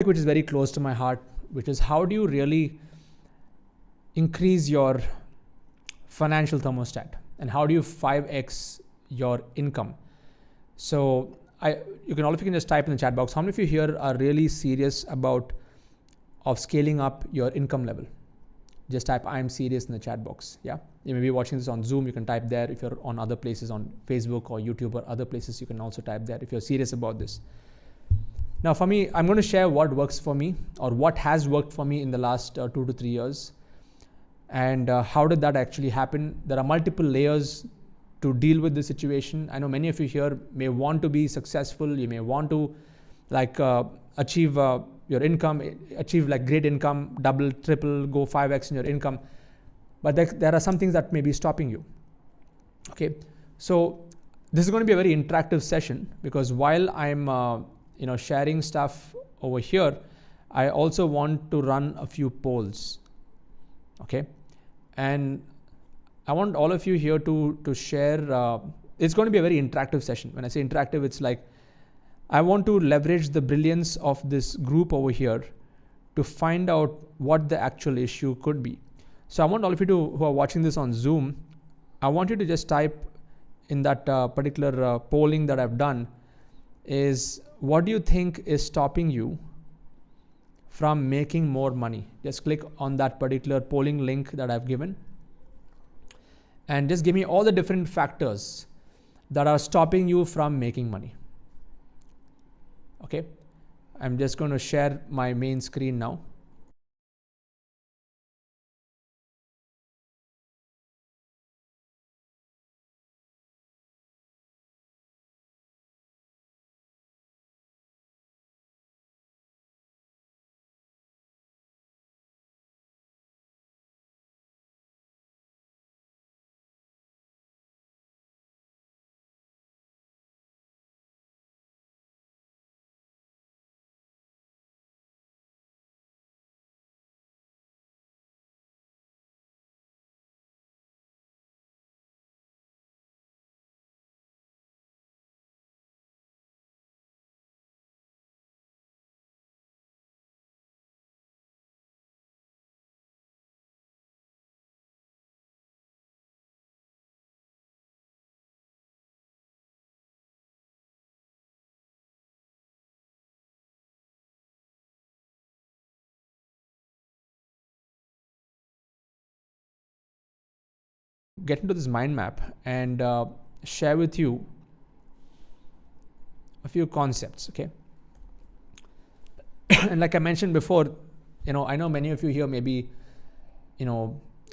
which is very close to my heart, which is how do you really increase your financial thermostat and how do you 5x your income? So you can just type in the chat box, how many of you here are really serious about scaling up your income level? Just type I'm serious in the chat box. Yeah, you may be watching this on Zoom, you can type there. If you're on other places on Facebook or YouTube or other places, you can also type there if you're serious about this. Now for me, I'm going to share what works for me or what has worked for me in the last 2 to 3 years. And how did that actually happen? There are multiple layers to deal with this situation. I know many of you here may want to be successful. You may want to achieve your income, achieve like great income, double, triple, go 5x in your income. But there are some things that may be stopping you. Okay, so this is going to be a very interactive session because while I'm sharing stuff over here, I also want to run a few polls. Okay, and I want all of you here to share. It's going to be a very interactive session. When I say interactive, it's like I want to leverage the brilliance of this group over here to find out what the actual issue could be. So I want all of you who are watching this on Zoom, I want you to just type in that particular polling that I've done is what do you think is stopping you from making more money? Just click on that particular polling link that I've given and just give me all the different factors that are stopping you from making money. Okay, I'm just going to share my main screen now. Get into this mind map and share with you a few concepts. Okay, and like I mentioned before, I know many of you here may be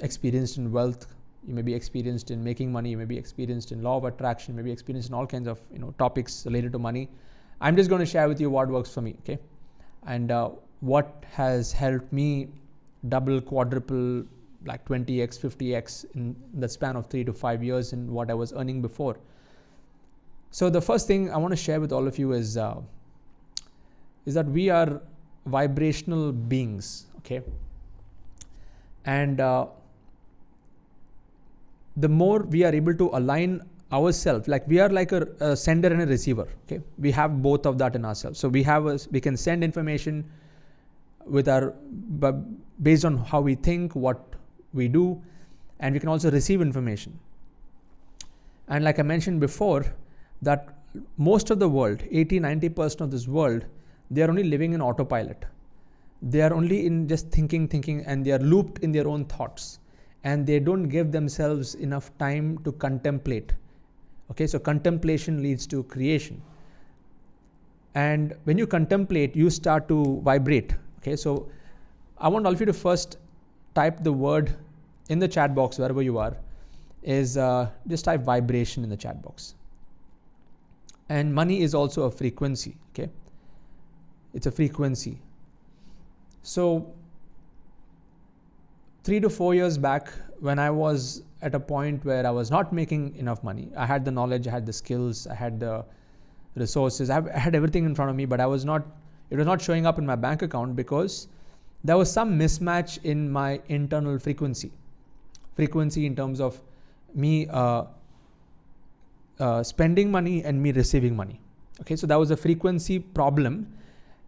experienced in wealth, you may be experienced in making money, you may be experienced in law of attraction, you may be experienced in all kinds of topics related to money. I'm just going to share with you what works for me. Okay, and what has helped me double, quadruple, like 20x, 50x in the span of 3 to 5 years in what I was earning before. So the first thing I want to share with all of you is that we are vibrational beings. Okay, and the more we are able to align ourselves, like we are like a sender and a receiver. Okay, we have both of that in ourselves. So we can send information based on how we think, what we do, and we can also receive information. And like I mentioned before, that most of the world, 80-90% of this world, they are only living in autopilot. They are only in just thinking, and they are looped in their own thoughts, and they don't give themselves enough time to contemplate. Okay, so contemplation leads to creation, and when you contemplate, you start to vibrate. Okay, so I want all of you to first type the word in the chat box wherever you are, is just type vibration in the chat box. And money is also a frequency. Okay, it's a frequency. So 3 to 4 years back, when I was at a point where I was not making enough money, I had the knowledge, I had the skills, I had the resources, I had everything in front of me, but it was not showing up in my bank account because there was some mismatch in my internal frequency in terms of me spending money and me receiving money. Okay, so that was a frequency problem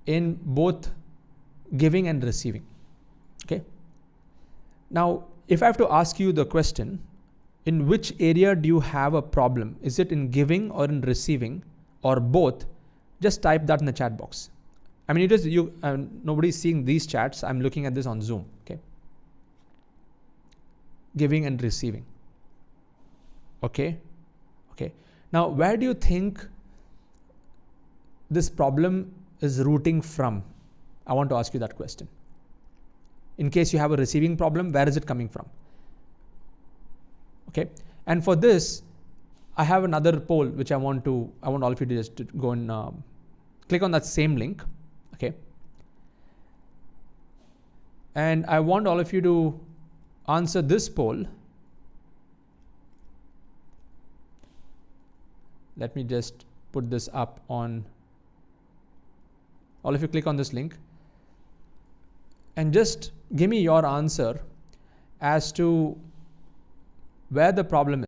in both giving and receiving. Okay. Now, if I have to ask you the question, in which area do you have a problem? Is it in giving or in receiving or both? Just type that in the chat box. I mean, nobody's seeing these chats. I'm looking at this on Zoom. Okay. Giving and receiving. Okay. Okay. Now, where do you think this problem is rooting from? I want to ask you that question. In case you have a receiving problem, where is it coming from? Okay. And for this, I have another poll which I want all of you to just go and click on that same link. Okay. And I want all of you to answer this poll. Let me just put this up on. All of you click on this link and just give me your answer as to where the problem is.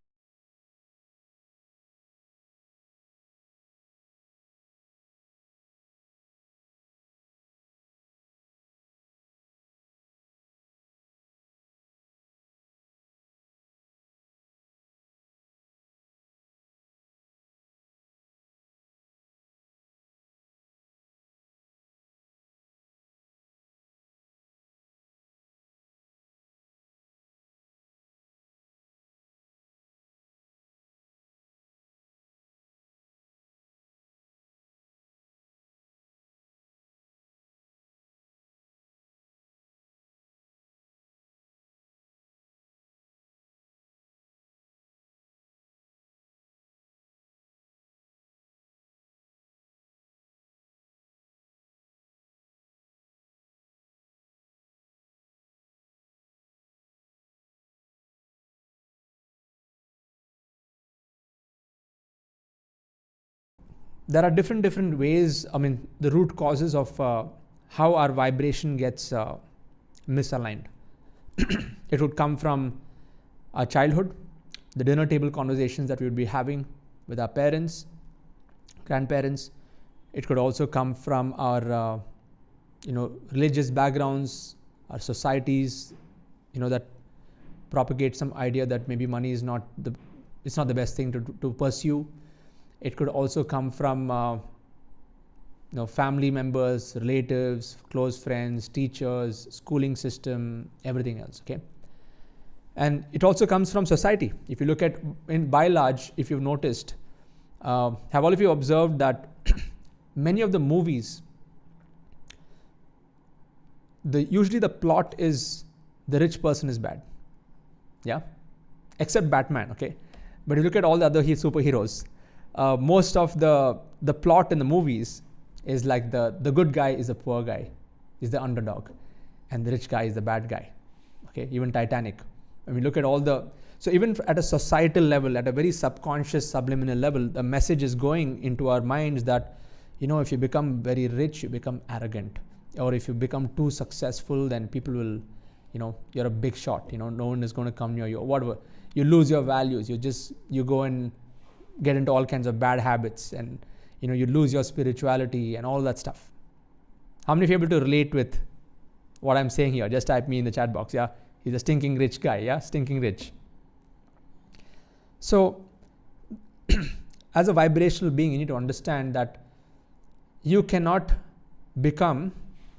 There are different ways, I mean, the root causes of how our vibration gets misaligned. It would come from our childhood, the dinner table conversations that we would be having with our parents, grandparents. It could also come from our, religious backgrounds, our societies, that propagate some idea that maybe money is not the best thing to pursue. It could also come from family members, relatives, close friends, teachers, schooling system, everything else. Okay. And it also comes from society. If you look at, by large, if you've noticed, have all of you observed that many of the movies, usually the plot is the rich person is bad. Yeah. Except Batman. Okay. But you look at all the other superheroes, most of the plot in the movies is like the good guy is the poor guy, is the underdog, and the rich guy is the bad guy. Okay, even Titanic. When we look at so even at a societal level, at a very subconscious, subliminal level, the message is going into our minds that, if you become very rich, you become arrogant, or if you become too successful, then people will, you're a big shot. No one is going to come near you, or whatever. You lose your values. You go and get into all kinds of bad habits, and you lose your spirituality and all that stuff. How many of you are able to relate with what I'm saying here? Just type me in the chat box. Yeah, he's a stinking rich guy. Yeah, stinking rich. So as a vibrational being, you need to understand that you cannot become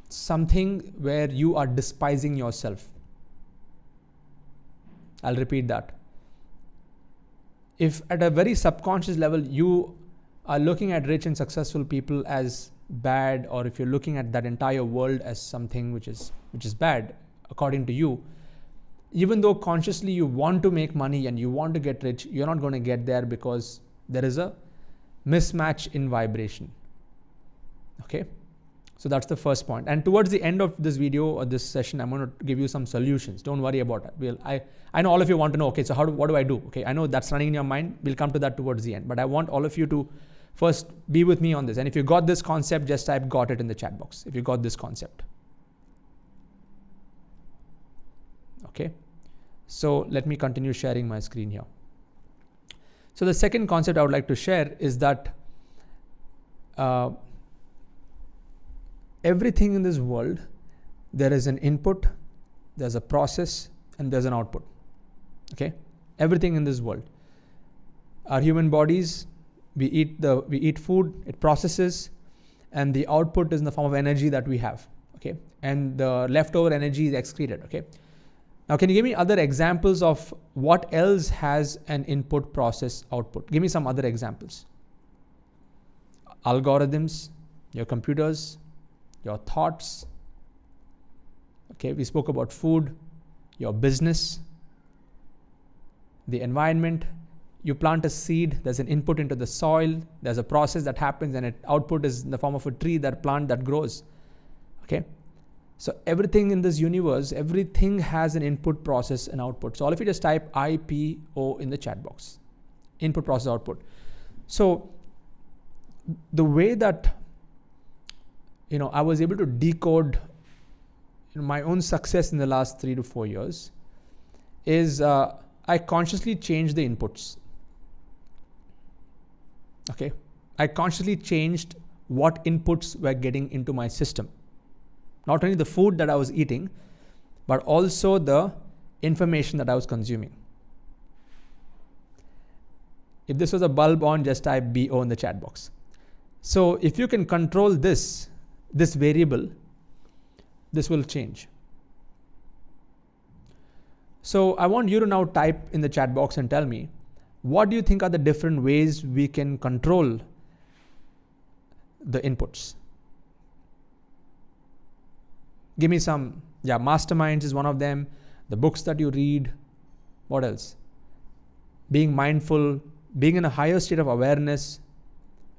something where you are despising yourself. I'll repeat that. If at a very subconscious level you are looking at rich and successful people as bad, or if you're looking at that entire world as something which is bad according to you, even though consciously you want to make money and you want to get rich, you're not going to get there because there is a mismatch in vibration. Okay, so that's the first point. And towards the end of this video or this session, I'm going to give you some solutions. Don't worry about it. I know all of you want to know, okay, so what do I do? Okay, I know that's running in your mind. We'll come to that towards the end. But I want all of you to first be with me on this. And if you got this concept, just type "got it" in the chat box. If you got this concept. Okay, so let me continue sharing my screen here. So the second concept I would like to share is that everything in this world there is an input, there's a process, and there's an output. Okay, everything in this world. Our human bodies, we eat food, it processes, and the output is in the form of energy that we have. Okay, and the leftover energy is excreted. Okay, now can you give me other examples of what else has an input, process, output? Give me some other examples. Algorithms, your computers, your thoughts. Okay, we spoke about food, your business, the environment. You plant a seed, there's an input into the soil, there's a process that happens, and output is in the form of a tree, that plant that grows. Okay, so everything in this universe, everything has an input, process, and output. So all of you just type IPO in the chat box. Input, process, output. So the way that I was able to decode my own success in the last 3 to 4 years is I consciously changed the inputs. Okay, I consciously changed what inputs were getting into my system. Not only the food that I was eating, but also the information that I was consuming. If this was a bulb on, just type BO in the chat box. So if you can control this variable, this will change. So I want you to now type in the chat box and tell me, what do you think are the different ways we can control the inputs? Give me some. Yeah, masterminds is one of them. The books that you read. What else? Being mindful, being in a higher state of awareness,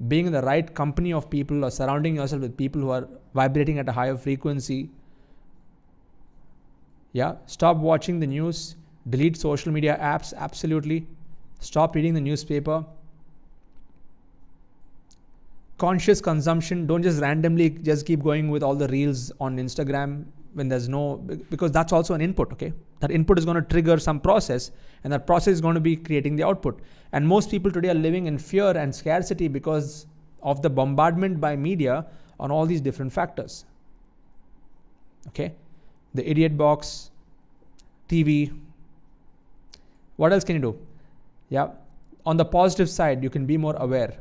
being in the right company of people, or surrounding yourself with people who are vibrating at a higher frequency. Yeah, stop watching the news, delete social media apps, absolutely. Stop reading the newspaper. Conscious consumption, don't just randomly just keep going with all the reels on Instagram when there's because that's also an input, okay? That input is going to trigger some process, and that process is going to be creating the output. And most people today are living in fear and scarcity because of the bombardment by media on all these different factors. Okay? The idiot box, TV. What else can you do? Yeah. On the positive side, you can be more aware.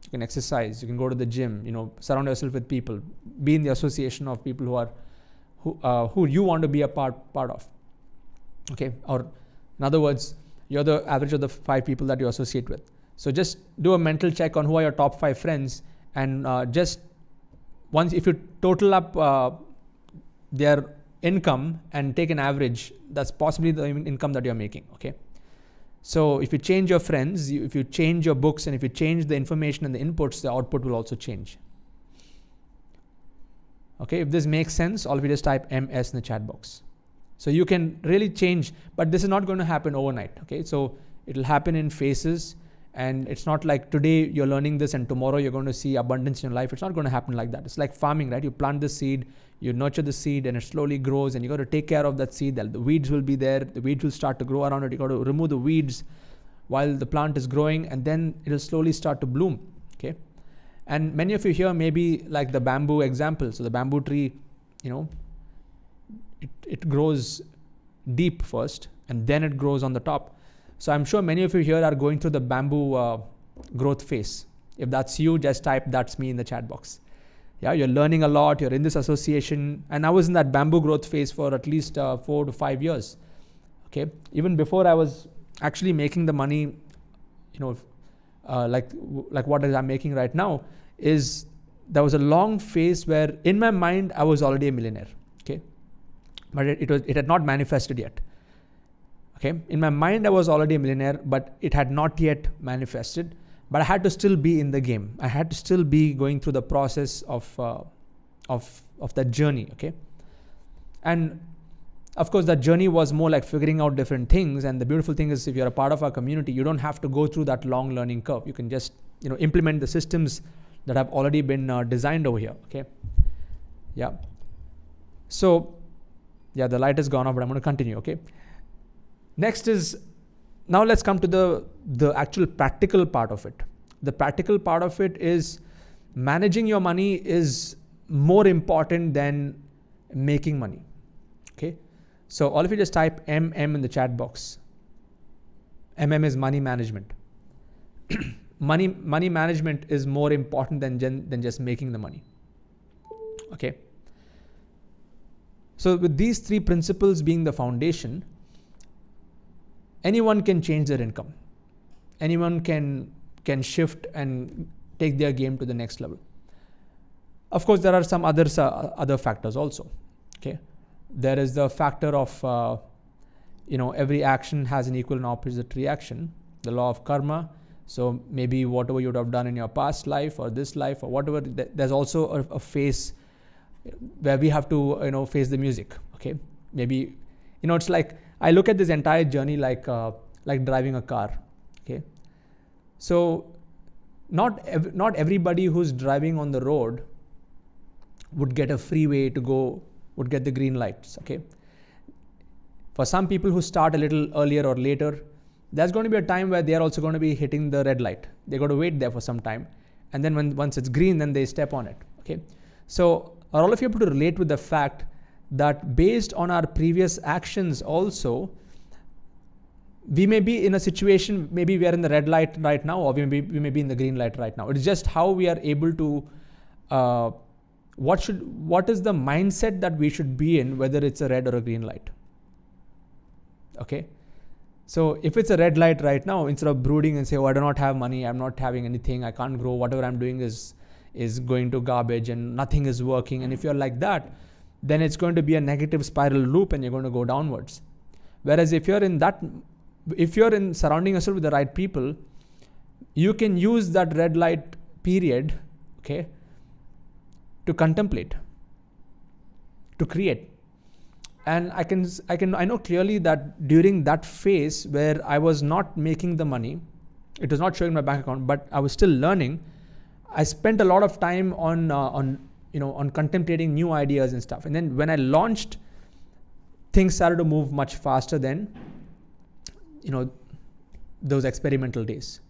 You can exercise. You can go to the gym. Surround yourself with people. Be in the association of people who you want to be a part of. Okay. Or in other words, you're the average of the 5 people that you associate with. So just do a mental check on who are your top 5 friends, and just once, if you total up their income and take an average, that's possibly the income that you're making. Okay. So if you change your friends, if you change your books, and if you change the information and the inputs, the output will also change. Okay, if this makes sense, all of you just type MS in the chat box. So you can really change, but this is not going to happen overnight. Okay, so it will happen in phases, and it's not like today you're learning this and tomorrow you're going to see abundance in your life. It's not going to happen like that. It's like farming, right? You plant the seed, you nurture the seed, and it slowly grows, and you got to take care of that seed. The weeds will be there. The weeds will start to grow around it. You got to remove the weeds while the plant is growing, and then it'll slowly start to bloom. Okay. And many of you here maybe like the bamboo example. So the bamboo tree, it grows deep first, and then it grows on the top. So I'm sure many of you here are going through the bamboo growth phase. If that's you, just type "that's me" in the chat box. Yeah, you're learning a lot. You're in this association, and I was in that bamboo growth phase for at least 4 to 5 years. Okay, even before I was actually making the money, like what I'm making right now, is there was a long phase where in my mind I was already a millionaire. Okay, but it had not manifested yet. Okay, in my mind I was already a millionaire, but it had not yet manifested. But I had to still be in the game. I had to still be going through the process of that journey. Okay, and of course that journey was more like figuring out different things. And the beautiful thing is, if you're a part of our community, you don't have to go through that long learning curve. You can just implement the systems that have already been designed over here. Okay, yeah. So yeah, the light is gone off, but I'm going to continue. Okay. Next is, now let's come to the actual practical part of it. The practical part of it is managing your money is more important than making money. Okay, so all of you just type MM in the chat box. MM is money management. Money management is more important than just making the money. Okay, so with these three principles being the foundation, anyone can change their income. Anyone can shift and take their game to the next level. Of course, there are some other factors also. Okay, there is the factor of every action has an equal and opposite reaction, the law of karma. So maybe whatever you would have done in your past life or this life or whatever, there's also a phase where we have to face the music. Okay, maybe it's like I look at this entire journey like driving a car. Okay, so not everybody who's driving on the road would get a freeway to go, would get the green lights. Okay, for some people who start a little earlier or later, there's going to be a time where they're also going to be hitting the red light. They're going to wait there for some time, and then once it's green, then they step on it. Okay, so are all of you able to relate with the fact that based on our previous actions also, we may be in a situation, maybe we are in the red light right now, or we may be in the green light right now. It's just how we are able to, what is the mindset that we should be in, whether it's a red or a green light. Okay, so if it's a red light right now, instead of brooding and say, I do not have money, I'm not having anything, I can't grow, whatever I'm doing is going to garbage and nothing is working. And if you're like that, then it's going to be a negative spiral loop and you're going to go downwards. Whereas if you're in surrounding yourself with the right people, you can use that red light period, okay, to contemplate, to create. And I know clearly that during that phase where I was not making the money, it was not showing my bank account, but I was still learning. I spent a lot of time on contemplating new ideas and stuff. And then when I launched, things started to move much faster than those experimental days.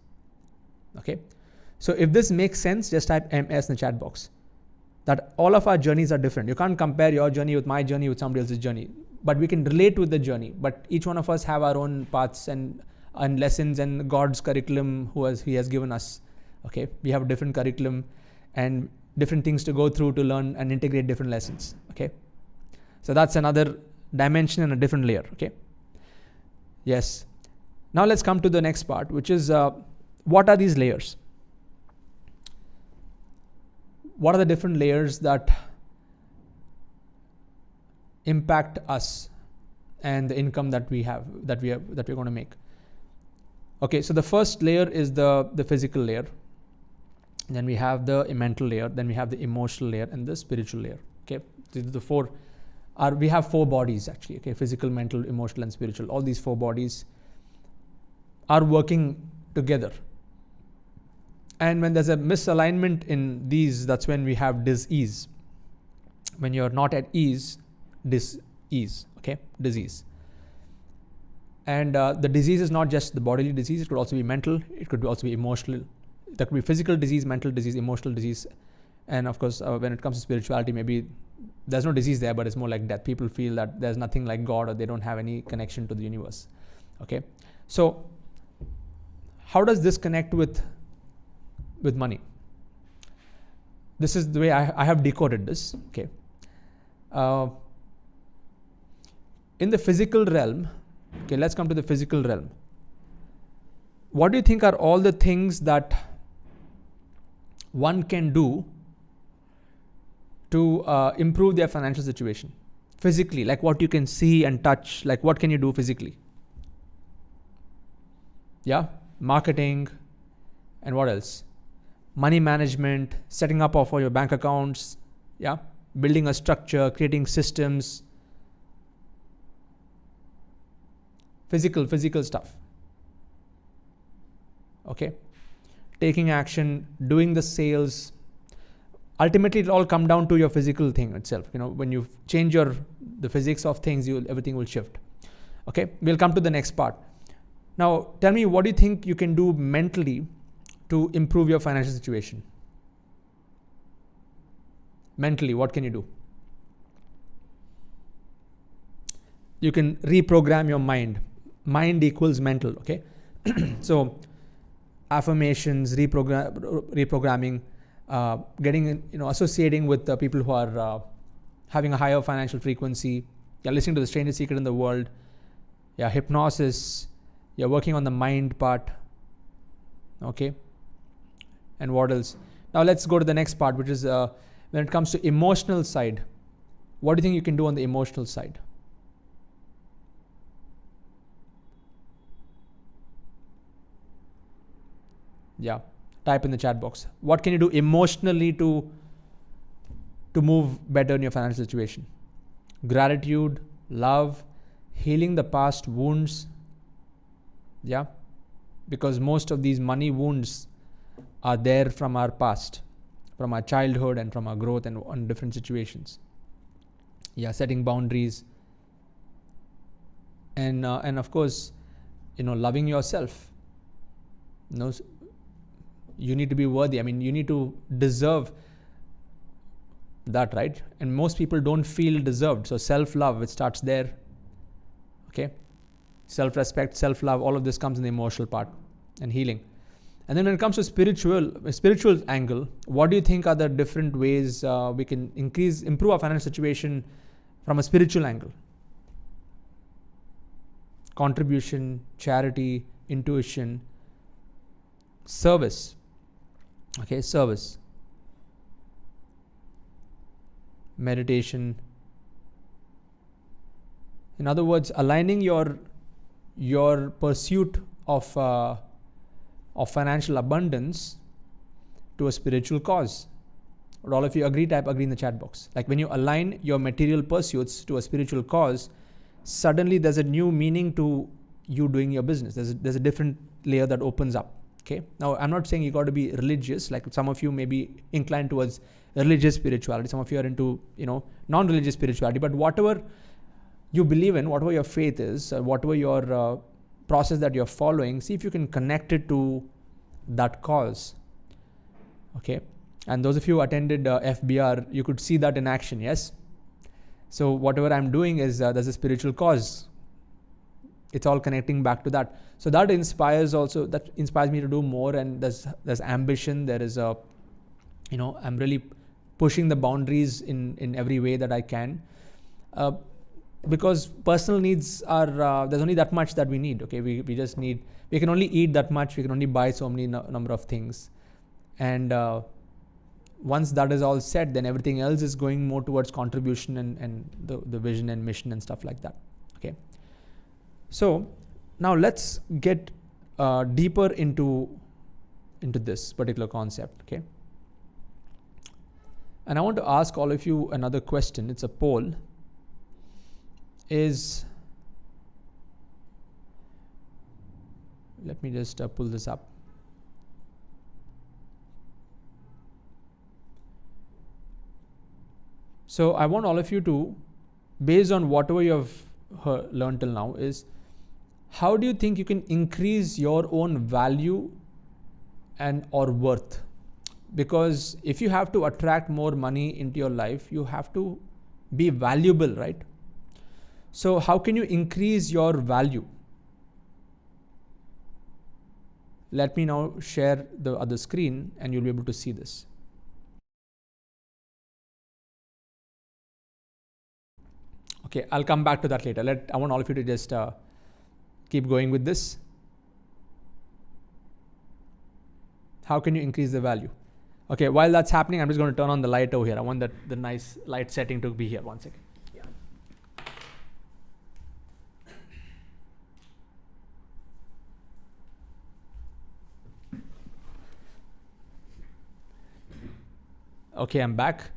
Okay, so if this makes sense, just type MS in the chat box. That all of our journeys are different. You can't compare your journey with my journey with somebody else's journey, but we can relate with the journey. But each one of us have our own paths and lessons and God's curriculum He has given us. Okay, we have a different curriculum and different things to go through to learn and integrate different lessons. Okay, so that's another dimension and a different layer. Okay, yes. Now let's come to the next part, which is what are these layers? What are the different layers that impact us and the income that we have, that we're going to make? Okay, so the first layer is the physical layer. Then we have the mental layer. Then we have the emotional layer and the spiritual layer. Okay, these are the four. We have four bodies actually. Okay, physical, mental, emotional, and spiritual. All these four bodies are working together. And when there's a misalignment in these, that's when we have dis-ease. When you're not at ease, dis-ease, okay, disease. And the disease is not just the bodily disease, it could also be mental, it could also be emotional. That could be physical disease, mental disease, emotional disease. And of course, when it comes to spirituality, maybe there's no disease there, but it's more like death. People feel that there's nothing like God or they don't have any connection to the universe. Okay, so how does this connect with money? This is the way I have decoded this. Okay, in the physical realm, okay, let's come to the physical realm. What do you think are all the things that one can do to improve their financial situation physically? Like what you can see and touch, like what can you do physically? Yeah, marketing, and what else? Money management, setting up of all your bank accounts, yeah, building a structure, creating systems, physical stuff. Okay, taking action, doing the sales. Ultimately, it all come down to your physical thing itself. When you change the physics of things, everything will shift. Okay, we'll come to the next part. Now, tell me, what do you think you can do mentally to improve your financial situation? Mentally, what can you do? you can reprogram your mind. Mind equals mental, okay? So affirmations, reprogramming, getting, associating with the people who are having a higher financial frequency. You're listening to the strangest secret in the world. Yeah, hypnosis. You're working on the mind part. Okay. And what else? Now let's go to the next part, which is when it comes to emotional side. What do you think you can do on the emotional side? Yeah, type in the chat box. What can you do emotionally to move better in your financial situation? Gratitude, love, healing the past wounds. Yeah, because most of these money wounds are there from our past, from our childhood, and from our growth and on different situations. Yeah, setting boundaries, and of course, loving yourself. You need to be worthy. I mean, you need to deserve that, right? And most people don't feel deserved. So self-love, it starts there. Okay, self-respect, self-love, all of this comes in the emotional part and healing. And then when it comes to spiritual angle, what do you think are the different ways we can improve our financial situation from a spiritual angle? Contribution, charity, intuition, service. Okay, service, meditation. In other words, aligning your pursuit of financial abundance to a spiritual cause. Would all of you agree? Type agree in the chat box. Like when you align your material pursuits to a spiritual cause, suddenly there's a new meaning to you doing your business. There's a different layer that opens up. Okay. Now, I'm not saying you got to be religious. Like some of you may be inclined towards religious spirituality. Some of you are into, non-religious spirituality. But whatever you believe in, whatever your faith is, whatever your process that you're following, see if you can connect it to that cause. Okay. And those of you who attended FBR, you could see that in action. Yes. So whatever I'm doing is there's a spiritual cause. It's all connecting back to that. So that inspires me to do more. And there's ambition. There is I'm really pushing the boundaries in every way that I can. Because personal needs are, there's only that much that we need. Okay. We can only eat that much. We can only buy so many number of things. And once that is all set, then everything else is going more towards contribution and the vision and mission and stuff like that. Okay. So now let's get deeper into this particular concept. Okay. And I want to ask all of you another question. It's a poll. Let me just pull this up. So I want all of you to, based on whatever you have learned till now, is how do you think you can increase your own value and or worth? Because if you have to attract more money into your life, you have to be valuable, right? So how can you increase your value? Let me now share the other screen and you'll be able to see this. Okay, I'll come back to that later. I want all of you to just keep going with this. How can you increase the value? Okay, while that's happening, I'm just going to turn on the light over here. I want the nice light setting to be here. 1 second. Yeah. Okay, I'm back.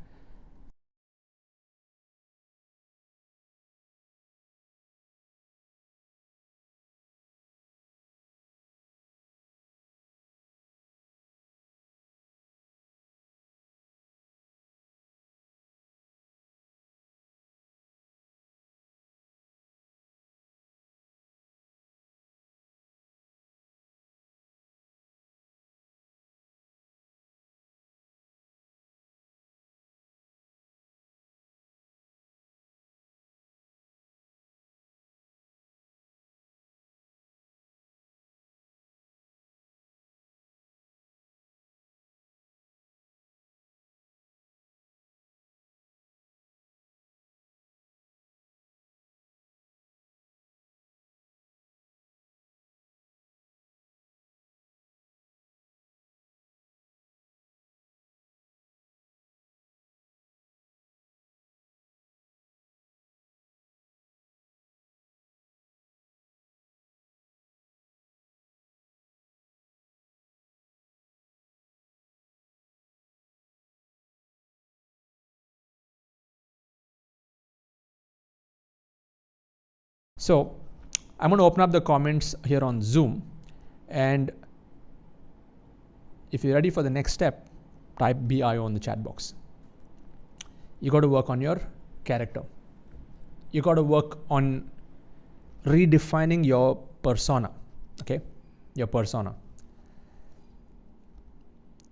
So I'm going to open up the comments here on Zoom, and if you're ready for the next step, type BIO in the chat box. You got to work on your character. You got to work on redefining your persona, okay? Your persona.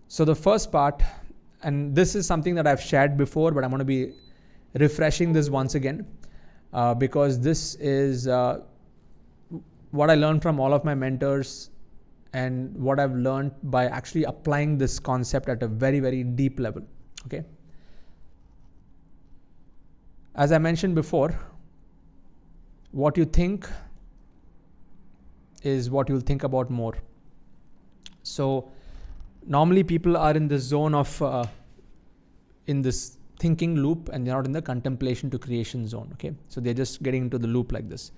So the first part, and this is something that I've shared before, but I'm going to be refreshing this once again because this is what I learned from all of my mentors and what I've learned by actually applying this concept at a very, very deep level, okay? As I mentioned before, what you think is what you'll think about more. So normally people are in this zone of, in this thinking loop, and they're not in the contemplation to creation zone, okay? So they're just getting into the loop like this.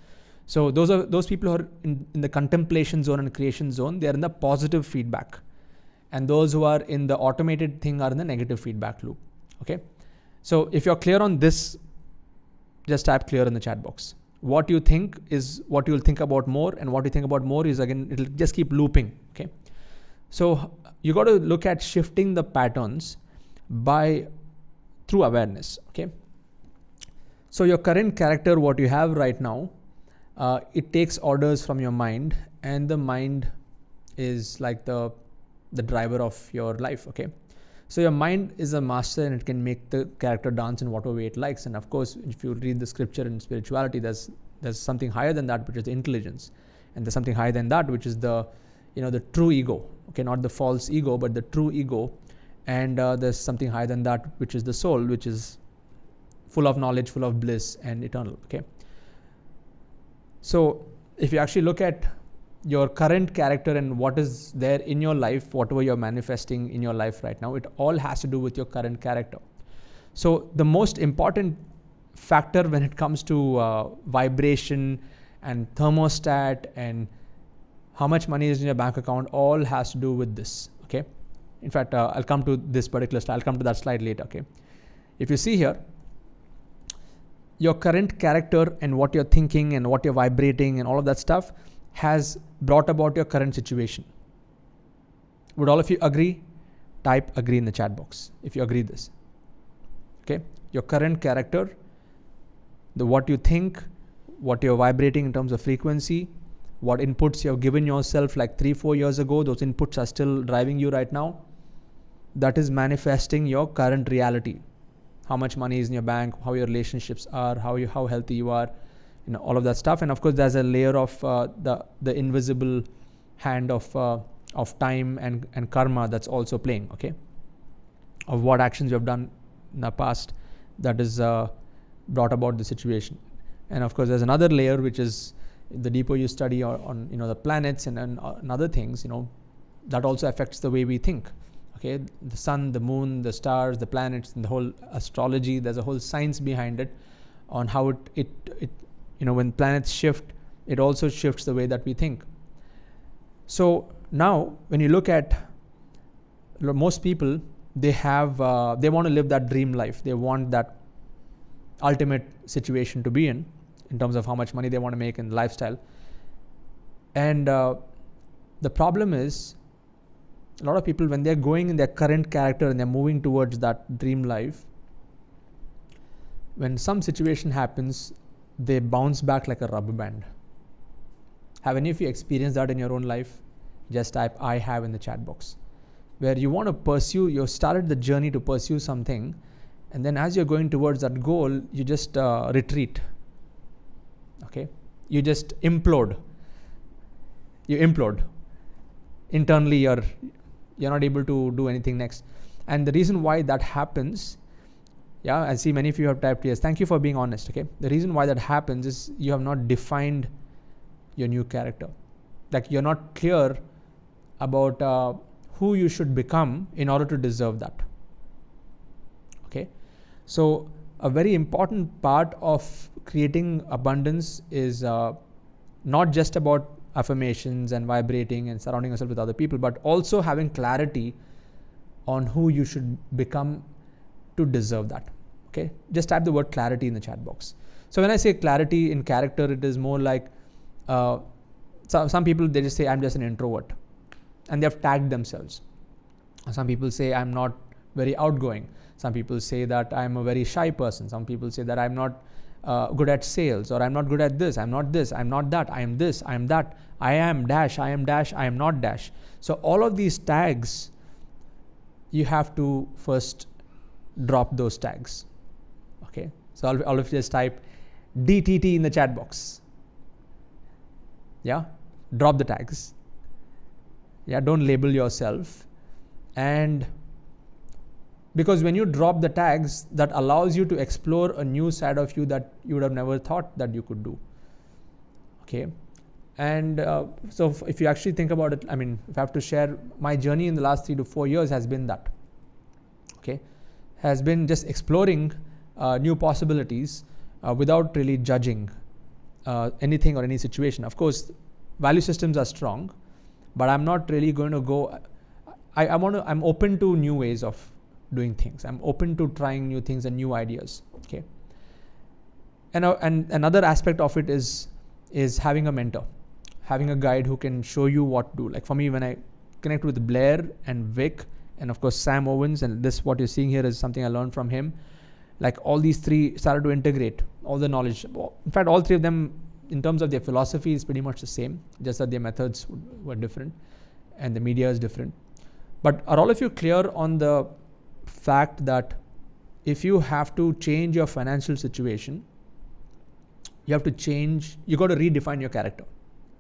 So those people who are in the contemplation zone and creation zone, they are in the positive feedback. And those who are in the automated thing are in the negative feedback loop, okay? So if you're clear on this, just type clear in the chat box. What you think is what you'll think about more, and what you think about more is, again, it'll just keep looping, okay? So you got to look at shifting the patterns through awareness, okay? So your current character, what you have right now, it takes orders from your mind, and the mind is like the driver of your life, okay? So your mind is a master, and it can make the character dance in whatever way it likes. And of course, if you read the scripture in spirituality, there's something higher than that, which is the intelligence, and there's something higher than that, which is the true ego, okay? Not the false ego, but the true ego. And there's something higher than that, which is the soul, which is full of knowledge, full of bliss, and eternal, okay? So if you actually look at your current character and what is there in your life, whatever you're manifesting in your life right now, it all has to do with your current character. So the most important factor when it comes to vibration and thermostat and how much money is in your bank account, all has to do with this, okay? In fact, I'll come to this particular slide. I'll come to that slide later, okay? If you see here, your current character and what you're thinking and what you're vibrating and all of that stuff has brought about your current situation. Would all of you agree? Type agree in the chat box if you agree this, okay? Your current character, what you think, what you're vibrating in terms of frequency, what inputs you have given yourself like 3-4 years ago, those inputs are still driving you right now. That is manifesting your current reality. How much money is in your bank, how your relationships are, how healthy you are, all of that stuff. And of course, there's a layer of the invisible hand of time and karma that's also playing, okay? Of what actions you have done in the past that is brought about the situation. And of course, there's another layer, which is the deeper you study on the planets and other things, that also affects the way we think. Okay, the sun, the moon, the stars, the planets, and the whole astrology. There's a whole science behind it, on how it when planets shift, it also shifts the way that we think. So now, when you look at most people, they want to live that dream life. They want that ultimate situation to be in terms of how much money they want to make and lifestyle. And the problem is, a lot of people, when they're going in their current character and they're moving towards that dream life, when some situation happens, they bounce back like a rubber band. Have any of you experienced that in your own life? Just type I have in the chat box. Where you want to pursue, you started the journey to pursue something, and then as you're going towards that goal, you just retreat. Okay? You just implode. You implode. Internally, you're not able to do anything next. And the reason why that happens, I see many of you have typed yes. Thank you for being honest, okay? The reason why that happens is you have not defined your new character. Like, you're not clear about who you should become in order to deserve that, okay? So a very important part of creating abundance is not just about affirmations and vibrating and surrounding yourself with other people, but also having clarity on who you should become to deserve that, okay? Just type the word clarity in the chat box. So when I say clarity in character, it is more like some people, they just say I'm just an introvert, and they have tagged themselves. Some people say I'm not very outgoing. Some people say that I'm a very shy person. Some people say that I'm not good at sales, or I'm not good at this, I'm not that, I am this, I am that, I am dash, I am dash, I am not dash. So all of these tags, you have to first drop those tags. Okay, so all of you just type DTT in the chat box. Yeah, drop the tags. Yeah, don't label yourself. And because when you drop the tags, that allows you to explore a new side of you that you would have never thought that you could do. Okay, and so if you actually think about it, I mean, if I have to share, my journey in the last 3 to 4 years has been that. Okay, has been just exploring new possibilities without really judging anything or any situation. Of course, value systems are strong, but I'm not really going to go. I'm open to new ways of doing things. I'm open to trying new things and new ideas. Okay. And another aspect of it is having a mentor, having a guide who can show you what to do. Like for me, when I connect with Blair and Vic, and of course Sam Owens, and this what you're seeing here is something I learned from him. Like all these three started to integrate all the knowledge. In fact, all three of them, in terms of their philosophy, is pretty much the same, just that their methods were different and the media is different. But are all of you clear on the fact that if you have to change your financial situation, you got to redefine your character?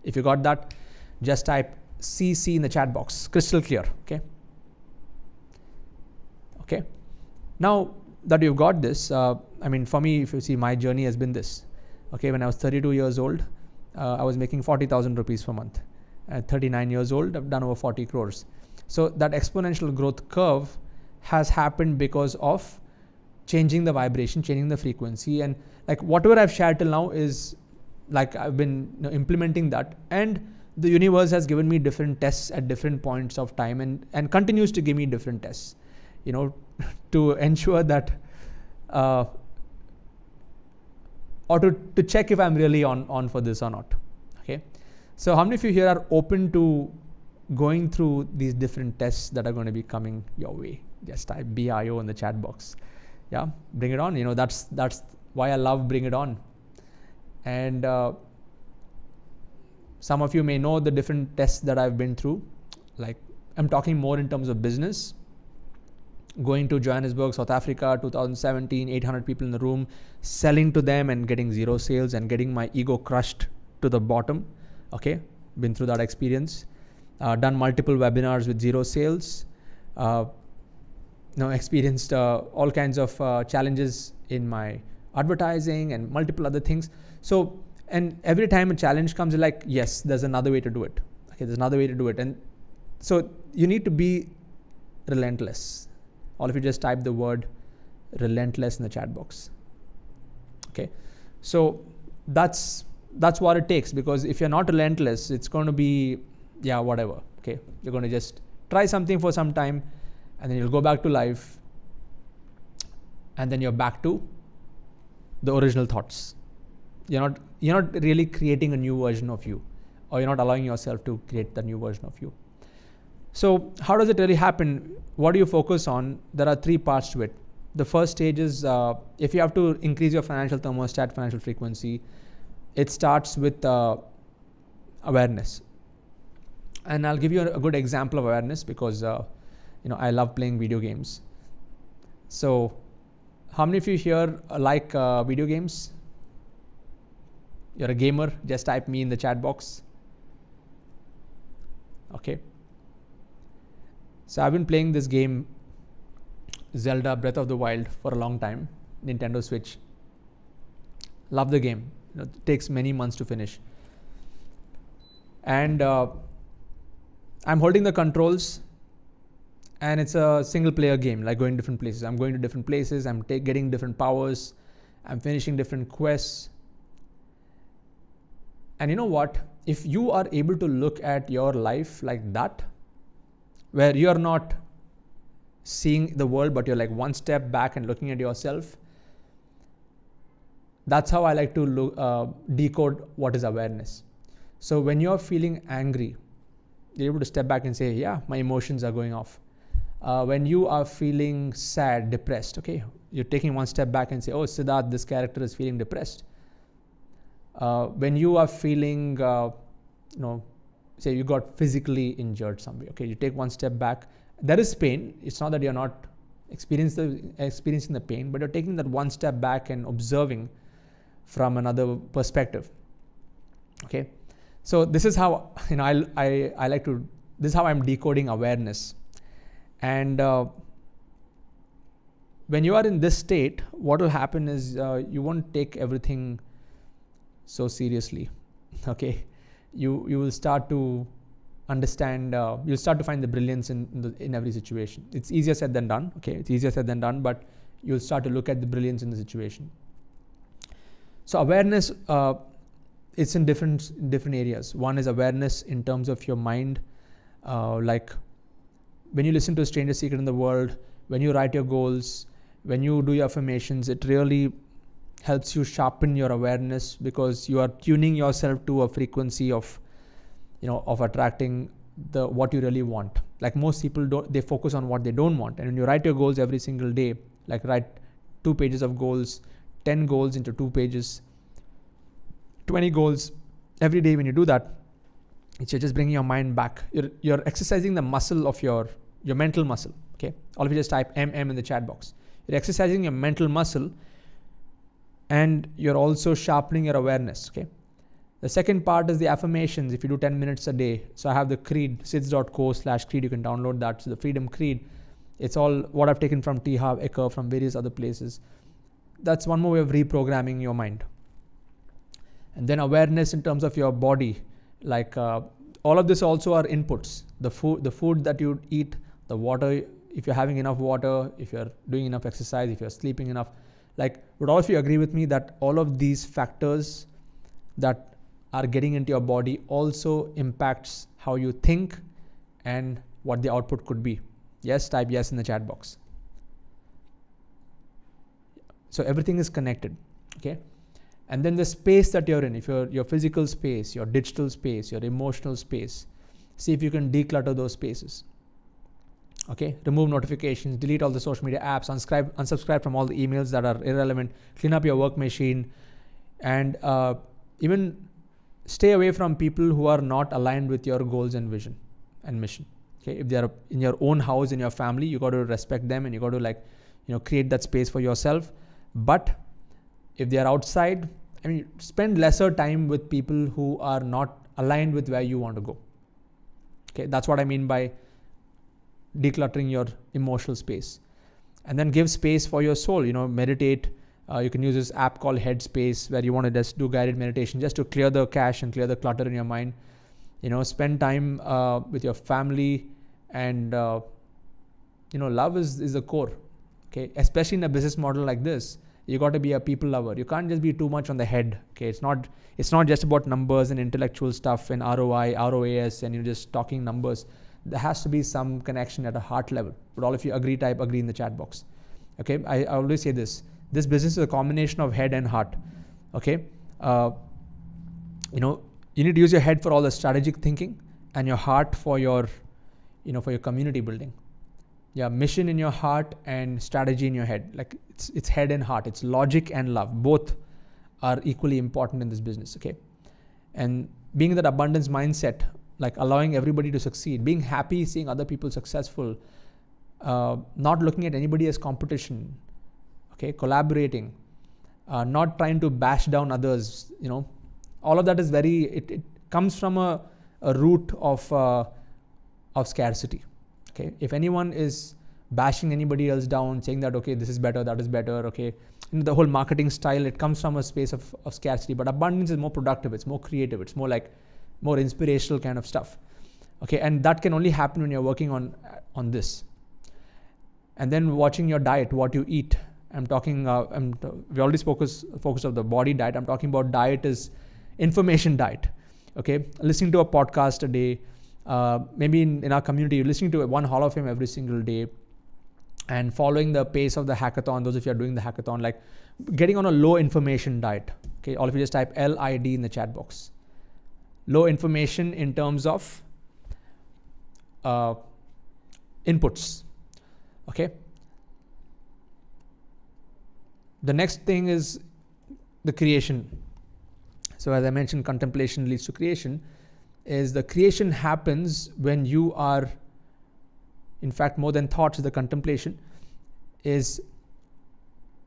If you got that, just type CC in the chat box. Crystal clear. Okay. Now that you've got this, I mean, for me, if you see, my journey has been this. Okay, when I was 32 years old, I was making 40,000 rupees per month. At 39 years old, I've done over 40 crores. So that exponential growth curve has happened because of changing the vibration, changing the frequency, and like whatever I've shared till now is like I've been implementing that, and the universe has given me different tests at different points of time, and continues to give me different tests, to ensure that or to check if I'm really on for this or not. Okay, so how many of you here are open to going through these different tests that are going to be coming your way? Just type BIO in the chat box. Yeah, bring it on. That's why I love Bring It On. And some of you may know the different tests that I've been through. Like I'm talking more in terms of business. Going to Johannesburg, South Africa, 2017, 800 people in the room, selling to them and getting zero sales and getting my ego crushed to the bottom. Okay, been through that experience. Done multiple webinars with zero sales. Experienced all kinds of challenges in my advertising and multiple other things. So, and every time a challenge comes, you're like, yes, there's another way to do it. Okay, there's another way to do it. And so you need to be relentless. All of you just type the word relentless in the chat box. Okay, so that's what it takes, because if you're not relentless, it's going to be, whatever. Okay, you're going to just try something for some time, and then you'll go back to life, and then you're back to the original thoughts. You're not really creating a new version of you, or you're not allowing yourself to create the new version of you. So how does it really happen? What do you focus on? There are 3 parts to it. The first stage is if you have to increase your financial thermostat, financial frequency, it starts with awareness. And I'll give you a good example of awareness, because I love playing video games. So how many of you here like video games? You're a gamer? Just type me in the chat box. Okay. So I've been playing this game, Zelda Breath of the Wild, for a long time. Nintendo Switch. Love the game. It takes many months to finish. And I'm holding the controls, and it's a single player game, like going different places. I'm going to different places. I'm getting different powers. I'm finishing different quests. And you know what? If you are able to look at your life like that, where you're not seeing the world, but you're like one step back and looking at yourself, That's how I like to decode what is awareness. So when you're feeling angry, you're able to step back and say, yeah, my emotions are going off. When you are feeling sad, depressed, okay, you're taking one step back and say, oh, Siddharth, this character is feeling depressed. When you are feeling, say you got physically injured somewhere, okay, you take one step back. There is pain. It's not that you're not experiencing the pain, but you're taking that one step back and observing from another perspective. Okay, so this is how I like to. This is how I'm decoding awareness. And when you are in this state, what will happen is you won't take everything so seriously. Okay, you will start to understand. You'll start to find the brilliance in every situation. It's easier said than done. Okay, it's easier said than done, but you'll start to look at the brilliance in the situation. So awareness, it's in different areas. One is awareness in terms of your mind, like when you listen to a stranger's secret in the world, when you write your goals, when you do your affirmations, it really helps you sharpen your awareness, because you are tuning yourself to a frequency of attracting what you really want. Like most people they focus on what they don't want. And when you write your goals every single day, like write 2 pages of goals, 10 goals into 2 pages, 20 goals every day. When you do that, you're just bringing your mind back. You're exercising the muscle of your mental muscle. Okay, all of you just type MM in the chat box. You're exercising your mental muscle, and you're also sharpening your awareness. Okay, the second part is the affirmations. If you do 10 minutes a day, so I have the creed, sids.co/creed. You can download that. So the Freedom Creed, it's all what I've taken from T. Harv Eker, from various other places. That's one more way of reprogramming your mind. And then awareness in terms of your body, like all of this also are inputs. The food that you eat, the water, if you're having enough water, if you're doing enough exercise, if you're sleeping enough. Like, would all of you agree with me that all of these factors that are getting into your body also impacts how you think and what the output could be? Yes, type yes in the chat box. So everything is connected. Okay. And then the space that you're in, if your physical space, your digital space, your emotional space, see if you can declutter those spaces. Okay, remove notifications, delete all the social media apps, unsubscribe from all the emails that are irrelevant, clean up your work machine, and even stay away from people who are not aligned with your goals and vision and mission. Okay, if they are in your own house, in your family, you got to respect them, and you got to create that space for yourself. But if they are outside, spend lesser time with people who are not aligned with where you want to go. Okay, that's what I mean by decluttering your emotional space. And then give space for your soul. Meditate. You can use this app called Headspace, where you want to just do guided meditation just to clear the cache and clear the clutter in your mind. Spend time with your family, and love is the core. Okay, especially in a business model like this, you got to be a people lover. You can't just be too much on the head. Okay, it's not just about numbers and intellectual stuff and ROI, ROAS, and you're just talking numbers. There has to be some connection at a heart level. Would all of you agree? Type agree in the chat box. Okay, I always say this business is a combination of head and heart. Okay, you need to use your head for all the strategic thinking, and your heart for your community building. Yeah, mission in your heart and strategy in your head. Like it's head and heart. It's logic and love. Both are equally important in this business. Okay, and being in that abundance mindset, like allowing everybody to succeed, being happy seeing other people successful, not looking at anybody as competition. Okay, collaborating, not trying to bash down others. All of that is it comes from a root of scarcity. Okay, if anyone is bashing anybody else down, saying that, okay, this is better, that is better, okay, the whole marketing style, it comes from a space of scarcity. But abundance is more productive, it's more creative, it's more like more inspirational kind of stuff. Okay, and that can only happen when you're working on this. And then watching your diet, what you eat. We already focused on the body diet. I'm talking about diet is information diet. Okay, listening to a podcast a day. Maybe in our community, you're listening to one Hall of Fame every single day, and following the pace of the hackathon. Those of you are doing the hackathon, like getting on a low information diet. Okay, all of you just type LID in the chat box. Low information in terms of inputs. Okay. The next thing is the creation. So as I mentioned, contemplation leads to creation. Is the creation happens when you are, in fact, more than thoughts, the contemplation is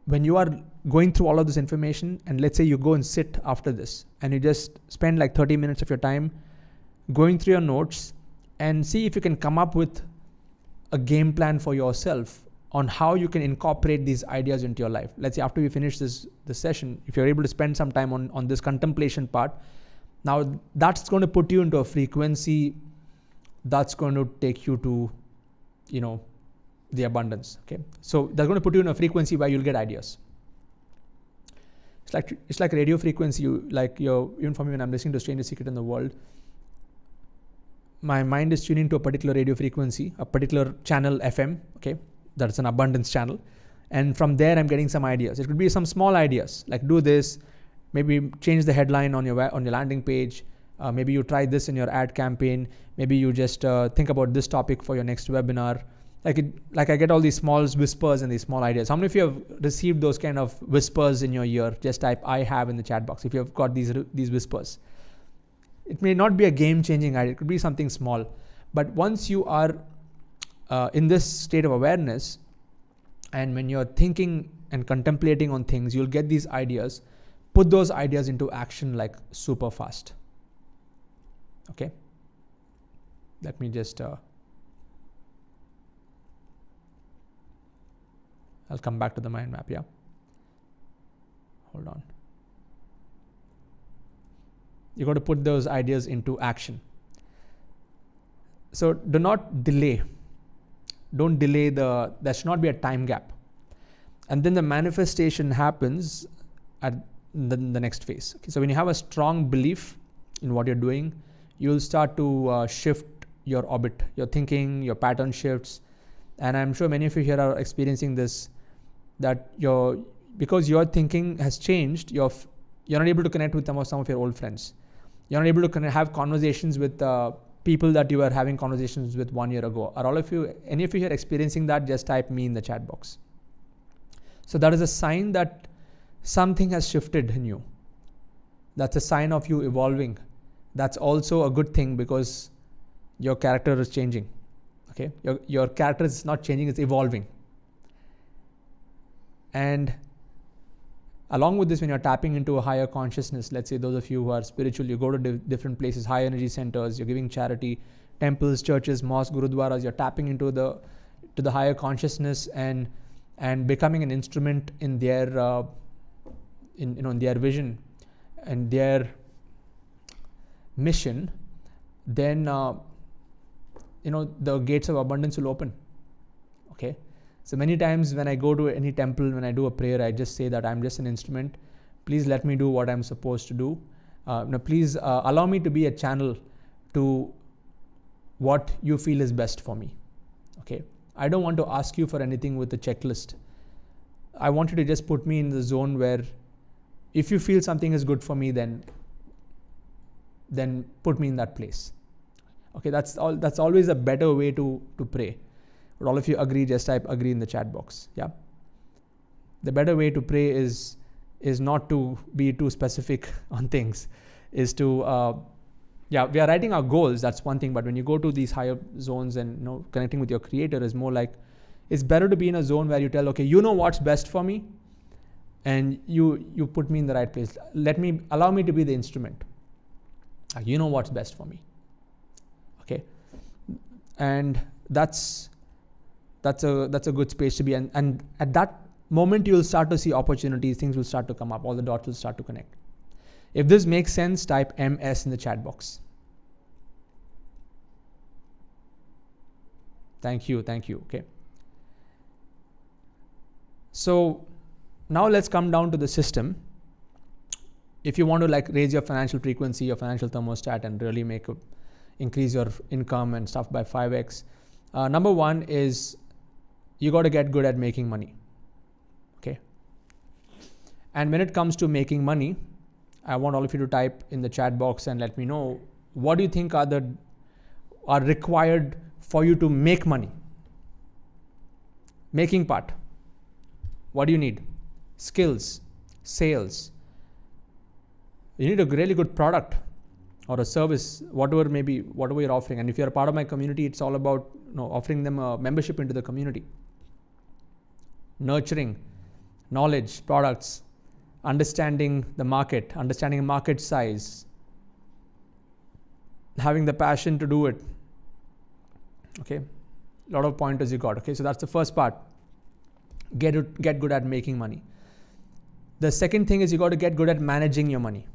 when you are going through all of this information, and let's say you go and sit after this and you just spend like 30 minutes of your time going through your notes and see if you can come up with a game plan for yourself on how you can incorporate these ideas into your life. Let's say after we finish this session, if you're able to spend some time on this contemplation part, now that's going to put you into a frequency that's going to take you to, the abundance. Okay, so they're going to put you in a frequency where you'll get ideas. It's like radio frequency. Even for me, when I'm listening to Strangest Secret in the World, my mind is tuning to a particular radio frequency, a particular channel FM. Okay, that's an abundance channel, and from there I'm getting some ideas. It could be some small ideas like do this, maybe change the headline on your landing page. Maybe you try this in your ad campaign. Maybe you just think about this topic for your next webinar. Like I get all these small whispers and these small ideas. How many of you have received those kind of whispers in your ear? Just type I have in the chat box if you have got these whispers. It may not be a game-changing idea. It could be something small. But once you are in this state of awareness, and when you're thinking and contemplating on things, you'll get these ideas. Put those ideas into action like super fast. Okay. Let me just, I'll come back to the mind map. Yeah. Hold on. You got to put those ideas into action. So do not delay. Don't delay there should not be a time gap. And then the manifestation happens at the next phase. Okay, so when you have a strong belief in what you're doing, you'll start to shift your orbit, your thinking, your pattern shifts. And I'm sure many of you here are experiencing this, that because your thinking has changed, you're not able to connect with some of your old friends. You're not able to have conversations with people that you were having conversations with 1 year ago. Are any of you here experiencing that? Just type me in the chat box. So that is a sign that something has shifted in you. That's a sign of you evolving. That's also a good thing because your character is changing. Okay, your character is not changing, it's evolving. And along with this, when you're tapping into a higher consciousness, let's say those of you who are spiritual, you go to different places, high energy centers, you're giving charity, temples, churches, mosques, gurudwaras, you're tapping into the higher consciousness and becoming an instrument in their in their vision and their mission, then the gates of abundance will open. Okay. So many times when I go to any temple, when I do a prayer, I just say that I'm just an instrument. Please let me do what I'm supposed to do. Please allow me to be a channel to what you feel is best for me. Okay. I don't want to ask you for anything with a checklist. I want you to just put me in the zone where if you feel something is good for me, then put me in that place. Okay, that's always a better way to pray. Would all of you agree? Just type agree in the chat box. Yeah. The better way to pray is not to be too specific on things. Is to we are writing our goals. That's one thing. But when you go to these higher zones and connecting with your creator is more like, it's better to be in a zone where you tell, okay, you know what's best for me, and you put me in the right place. Allow me to be the instrument. You know what's best for me. Okay, and that's a good space to be, and at that moment you'll start to see opportunities. Things will start to come up. All the dots will start to connect. If this makes sense, type MS in the chat box. Thank you. Okay. So now let's come down to the system. If you want to raise your financial frequency, your financial thermostat, and really increase your income and stuff by 5x, number one is you got to get good at making money. Okay. And when it comes to making money, I want all of you to type in the chat box and let me know what do you think are required for you to make money. Making part. What do you need? Skills, sales. You need a really good product or a service, whatever you're offering. And if you're a part of my community, it's all about offering them a membership into the community. Nurturing, knowledge, products, understanding the market, understanding market size, having the passion to do it. Okay, a lot of pointers you got. Okay, so that's the first part. Get good at making money. The second thing is you got to get good at managing your money.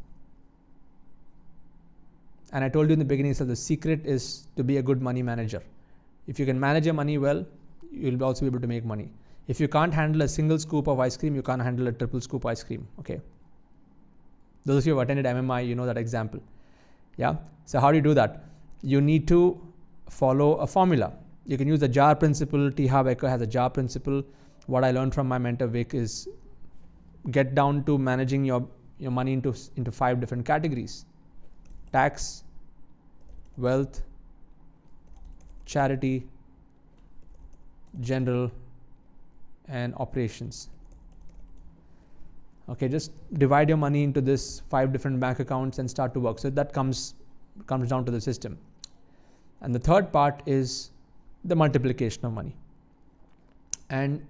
And I told you in the beginning, so the secret is to be a good money manager. If you can manage your money well, you'll also be able to make money. If you can't handle a single scoop of ice cream, you can't handle a triple scoop ice cream. Okay. Those of you who have attended MMI, you know that example. Yeah. So how do you do that? You need to follow a formula. You can use the jar principle. T. Harv Eker has a jar principle. What I learned from my mentor Vic is get down to managing your money into 5 different categories: tax, wealth, charity, general, and operations. Okay, just divide your money into this 5 different bank accounts and start to work. So that comes down to the system. And the third part is the multiplication of money. And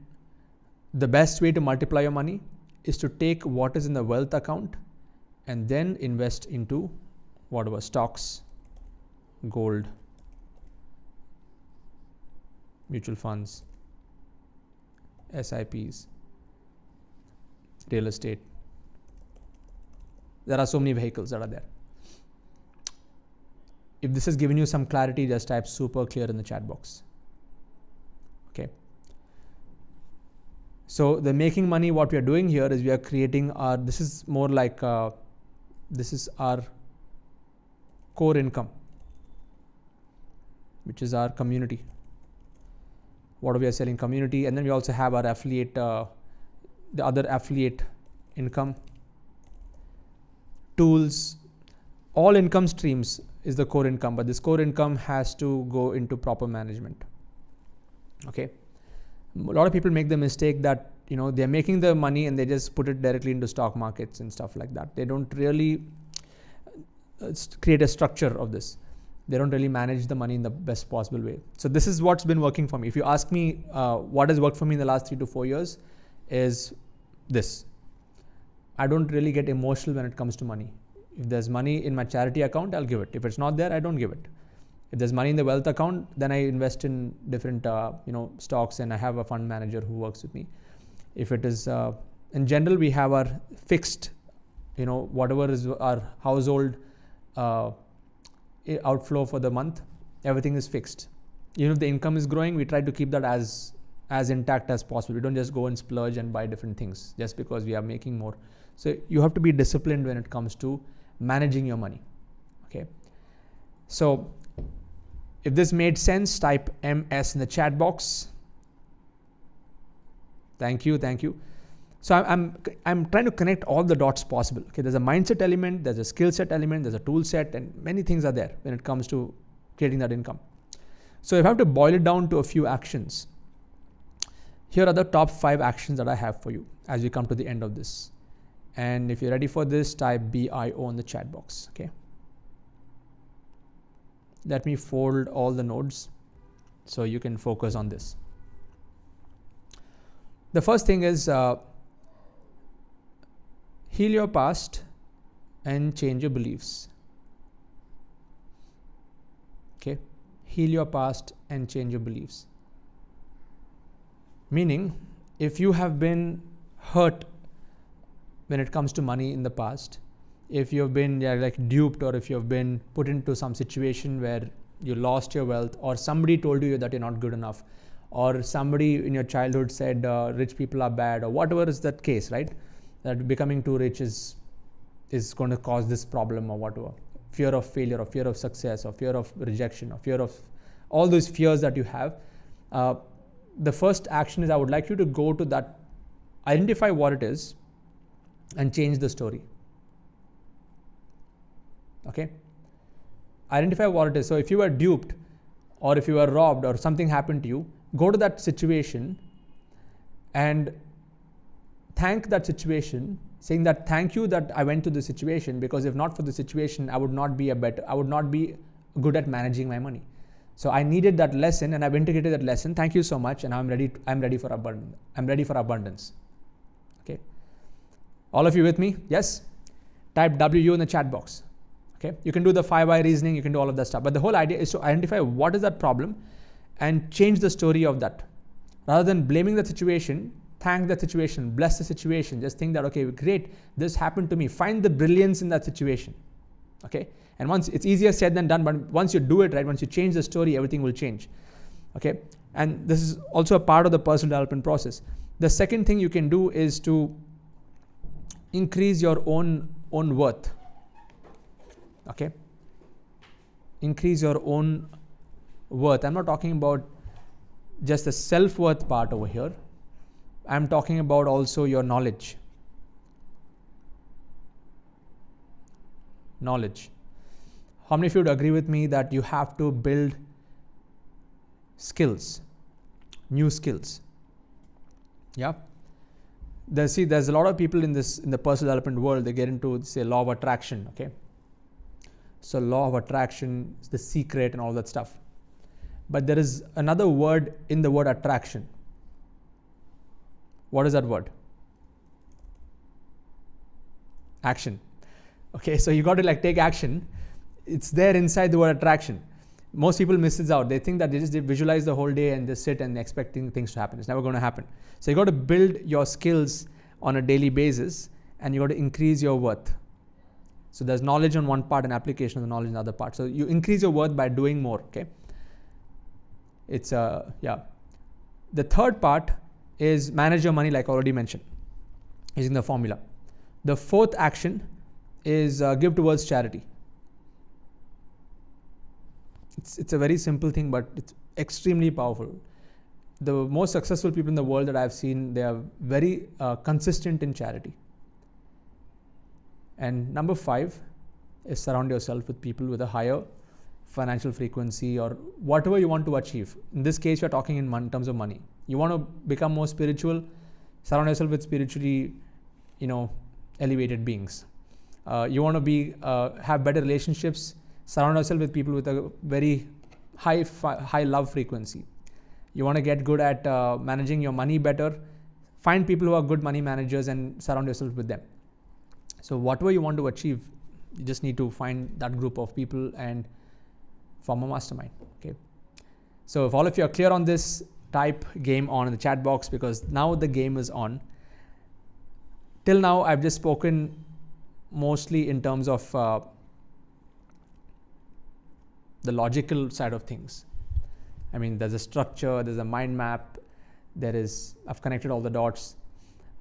the best way to multiply your money is to take what is in the wealth account and then invest into whatever: stocks, gold, mutual funds, SIPs, real estate. There are so many vehicles that are there. If this has given you some clarity, just type super clear in the chat box. Okay. So the making money, what we are doing here is we are creating this is more like, this is our core income, which is our community. What we are selling community, and then we also have our affiliate, the other affiliate income, tools, all income streams is the core income, but this core income has to go into proper management. Okay. A lot of people make the mistake that, they're making the money and they just put it directly into stock markets and stuff like that. They don't really create a structure of this. They don't really manage the money in the best possible way. So this is what's been working for me. If you ask me what has worked for me in the last 3 to 4 years, is this. I don't really get emotional when it comes to money. If there's money in my charity account, I'll give it. If it's not there, I don't give it. If there's money in the wealth account, then I invest in different stocks, and I have a fund manager who works with me. If it is in general, we have our fixed, whatever is our household outflow for the month, everything is fixed. Even if the income is growing, we try to keep that as intact as possible. We don't just go and splurge and buy different things just because we are making more. So you have to be disciplined when it comes to managing your money. Okay. So if this made sense, type MS in the chat box. Thank you. So I'm trying to connect all the dots possible. Okay, there's a mindset element, there's a skill set element, there's a tool set, and many things are there when it comes to creating that income. So if I have to boil it down to a few actions, here are the top 5 actions that I have for you as we come to the end of this. And if you're ready for this, type BIO in the chat box. Okay. Let me fold all the nodes so you can focus on this. The first thing is heal your past and change your beliefs. Okay. Heal your past and change your beliefs. Meaning, if you have been hurt when it comes to money in the past, if you've been duped, or if you've been put into some situation where you lost your wealth, or somebody told you that you're not good enough, or somebody in your childhood said rich people are bad, or whatever is that case, right? That becoming too rich is going to cause this problem or whatever. Fear of failure, or fear of success, or fear of rejection, or fear of all those fears that you have. the first action is I would like you to go to that, identify what it is, and change the story. Okay? Identify what it is. So if you were duped, or if you were robbed, or something happened to you, go to that situation and thank that situation, saying that thank you that I went to the situation, because if not for the situation, I would not be good at managing my money. So I needed that lesson, and I've integrated that lesson. Thank you so much, and I'm ready for abundance. I'm ready for abundance. Okay. All of you with me? Yes? Type WU in the chat box. Okay. You can do the 5 why reasoning, you can do all of that stuff. But the whole idea is to identify what is that problem and change the story of that. Rather than blaming the situation, thank the situation, bless the situation. Just think that, okay, great, this happened to me. Find the brilliance in that situation. Okay. And once, it's easier said than done, but once you do it right, once you change the story, everything will change. Okay. And this is also a part of the personal development process. The second thing you can do is to increase your own worth. Okay. Increase your own worth. I'm not talking about just the self-worth part over here. I'm talking about also your knowledge. Knowledge. How many of you would agree with me that you have to build skills, new skills? Yeah. There's a lot of people in the personal development world, they get into, say, law of attraction. Okay. So law of attraction, the secret and all that stuff. But there is another word in the word attraction. What is that word? Action. Okay, so you got to take action. It's there inside the word attraction. Most people miss this out. They think that they visualize the whole day and just sit and expecting things to happen. It's never going to happen. So you got to build your skills on a daily basis, and you got to increase your worth. So there's knowledge on one part and application of the knowledge on the other part. So you increase your worth by doing more. Okay. It's yeah. The third part is manage your money, like I already mentioned, using the formula. The fourth action is give towards charity. It's a very simple thing, but it's extremely powerful. The most successful people in the world that I've seen, they are very consistent in charity. And number 5 is surround yourself with people with a higher financial frequency or whatever you want to achieve. In this case, we're talking in terms of money. You want to become more spiritual, surround yourself with spiritually, elevated beings. You want to have better relationships, surround yourself with people with a very high love frequency. You want to get good at managing your money better, find people who are good money managers and surround yourself with them. So whatever you want to achieve, you just need to find that group of people and form a mastermind. Okay. So if all of you are clear on this, type game on in the chat box, because now the game is on. Till now, I've just spoken mostly in terms of the logical side of things. I mean, there's a structure, there's a mind map, I've connected all the dots,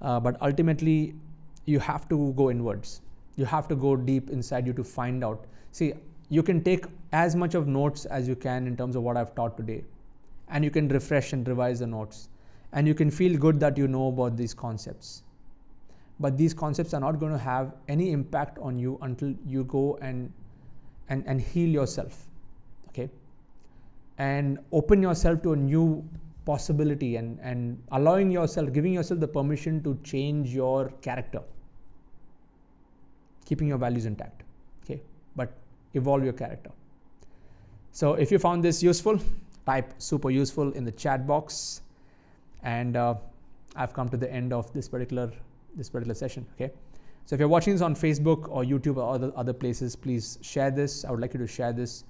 but ultimately you have to go inwards. You have to go deep inside you to find out. See, you can take as much of notes as you can in terms of what I've taught today, and you can refresh and revise the notes, and you can feel good that you know about these concepts. But these concepts are not going to have any impact on you until you go and heal yourself, okay? And open yourself to a new possibility and allowing yourself, giving yourself the permission to change your character, keeping your values intact, okay? But evolve your character. So if you found this useful, type super useful in the chat box. And I've come to the end of this particular session, okay? So if you're watching this on Facebook or YouTube or other places, please share this. I would like you to share this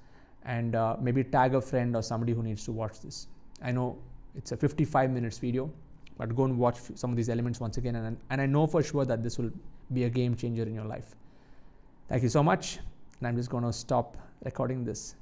and maybe tag a friend or somebody who needs to watch this. I know it's a 55 minutes video, but go and watch some of these elements once again. And I know for sure that this will be a game changer in your life. Thank you so much. And I'm just going to stop recording this.